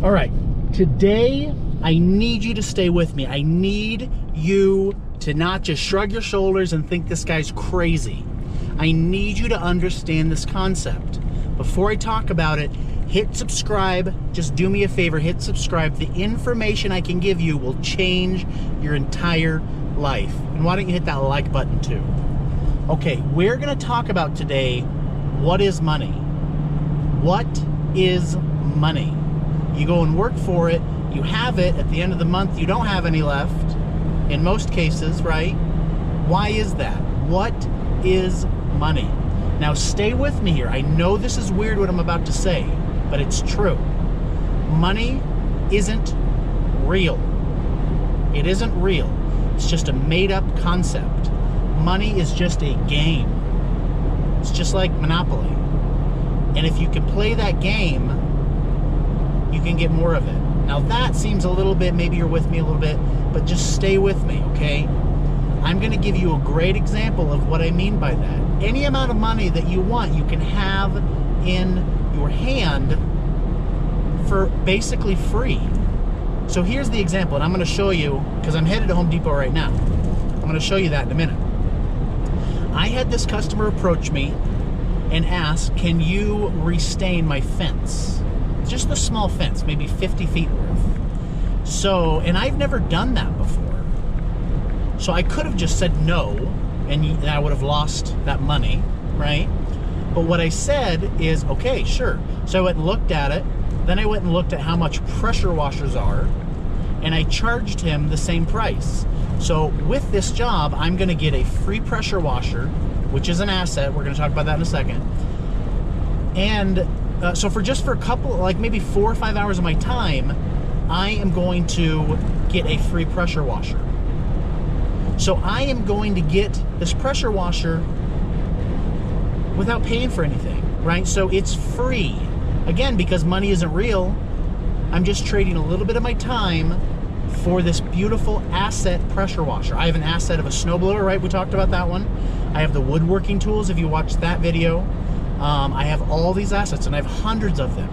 All right, today I need you to stay with me. I need you to not just shrug your shoulders and think this guy's crazy. I need you to understand this concept. Before I talk about it, hit subscribe. Just do me a favor, hit subscribe. The information I can give you will change your entire life. And why don't you hit that like button too? Okay, we're gonna talk about today, what is money? What is money? You go and work for it, you have it, at the end of the month you don't have any left, in most cases, right? Why is that? What is money? Now stay with me here. I know this is weird what I'm about to say, but it's true. Money isn't real. It isn't real. It's just a made-up concept. Money is just a game. It's just like Monopoly. And if you can play that game, you can get more of it. Now that seems a little bit, maybe you're with me a little bit, but just stay with me, okay? I'm gonna give you a great example of what I mean by that. Any amount of money that you want, you can have in your hand for basically free. So here's the example, and I'm gonna show you, because I'm headed to Home Depot right now. I'm gonna show you that in a minute. I had this customer approach me and ask, can you restain my fence? Just a small fence, maybe 50 feet worth. So, and I've never done that before. So I could have just said no, and I would have lost that money, right? But what I said is, okay, sure. So I went and looked at it, then I went and looked at how much pressure washers are, and I charged him the same price. So with this job, I'm gonna get a free pressure washer, which is an asset. We're gonna talk about that in a second. And so for a couple, like maybe 4 or 5 hours of my time, I am going to get a free pressure washer. So I am going to get this pressure washer without paying for anything, right? So it's free. Again, because money isn't real, I'm just trading a little bit of my time for this beautiful asset pressure washer. I have an asset of a snowblower, right? We talked about that one. I have the woodworking tools, if you watched that video. I have all these assets, and I have hundreds of them.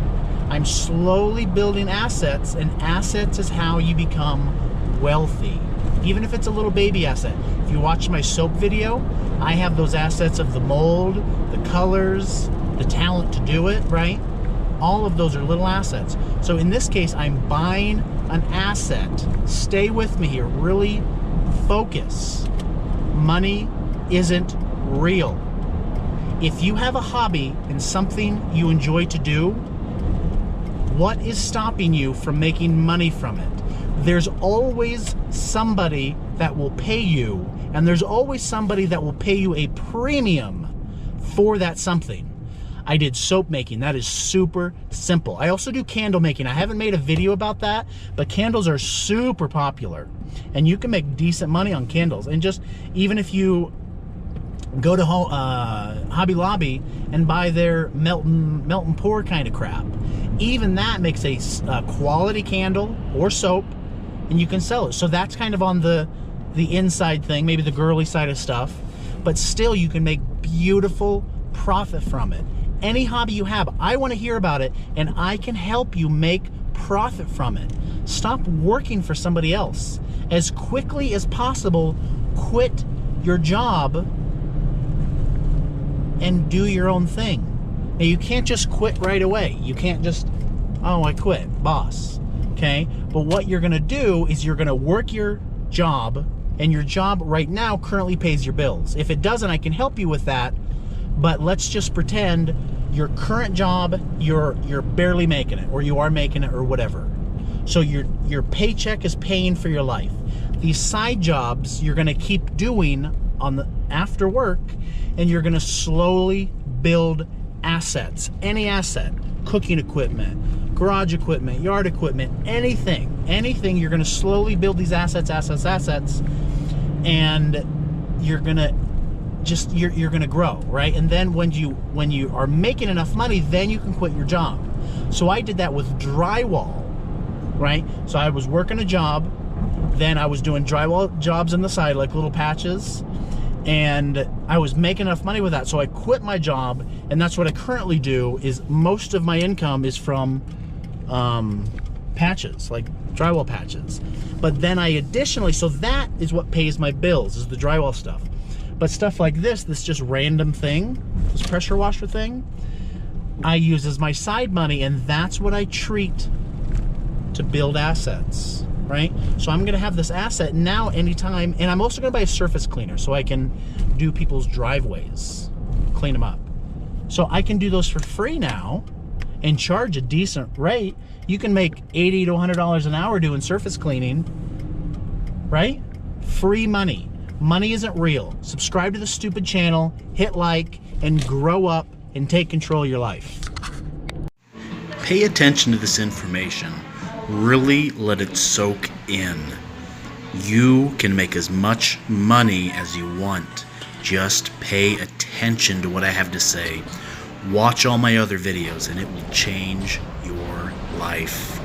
I'm slowly building assets, and assets is how you become wealthy. Even if it's a little baby asset. If you watch my soap video, I have those assets of the mold, the colors, the talent to do it, right? All of those are little assets. So in this case, I'm buying an asset. Stay with me here, really focus. Money isn't real. If you have a hobby and something you enjoy to do, what is stopping you from making money from it? There's always somebody that will pay you, and there's always somebody that will pay you a premium for that something. I did soap making. That is super simple. I also do candle making. I haven't made a video about that, but candles are super popular, and you can make decent money on candles. And just even if you go to Hobby Lobby and buy their melt and pour kind of crap, even that makes a quality candle or soap, and you can sell it. So that's kind of on the inside thing, maybe the girly side of stuff, but still you can make beautiful profit from it. Any hobby you have, I want to hear about it, and I can help you make profit from it. Stop working for somebody else. As quickly as possible, quit your job and do your own thing. Now, you can't just quit right away. You can't just, oh, I quit, boss, okay? But what you're gonna do is you're gonna work your job, and your job right now currently pays your bills. If it doesn't, I can help you with that, but let's just pretend your current job, you're barely making it, or you are making it, or whatever. So your paycheck is paying for your life. These side jobs you're gonna keep doing on the after work, and you're gonna slowly build assets. Any asset, cooking equipment, garage equipment, yard equipment, anything, you're gonna slowly build these assets, and you're gonna you're gonna grow, right? And then when you are making enough money, then you can quit your job. So I did that with drywall, right? So I was working a job, then I was doing drywall jobs on the side, like little patches, and I was making enough money with that. So I quit my job, and that's what I currently do. Is most of my income is from patches, like drywall patches. But then I additionally, so that is what pays my bills, is the drywall stuff. But stuff like this just random thing, this pressure washer thing, I use as my side money, and that's what I treat to build assets, right? So I'm gonna have this asset now anytime, and I'm also gonna buy a surface cleaner so I can do people's driveways, clean them up. So I can do those for free now and charge a decent rate. You can make $80 to $100 an hour doing surface cleaning, right? Free money. Money isn't real. Subscribe to the stupid channel, hit like, and grow up and take control of your life. Pay attention to this information. Really let it soak in. You can make as much money as you want. Just pay attention to what I have to say. Watch all my other videos and it will change your life.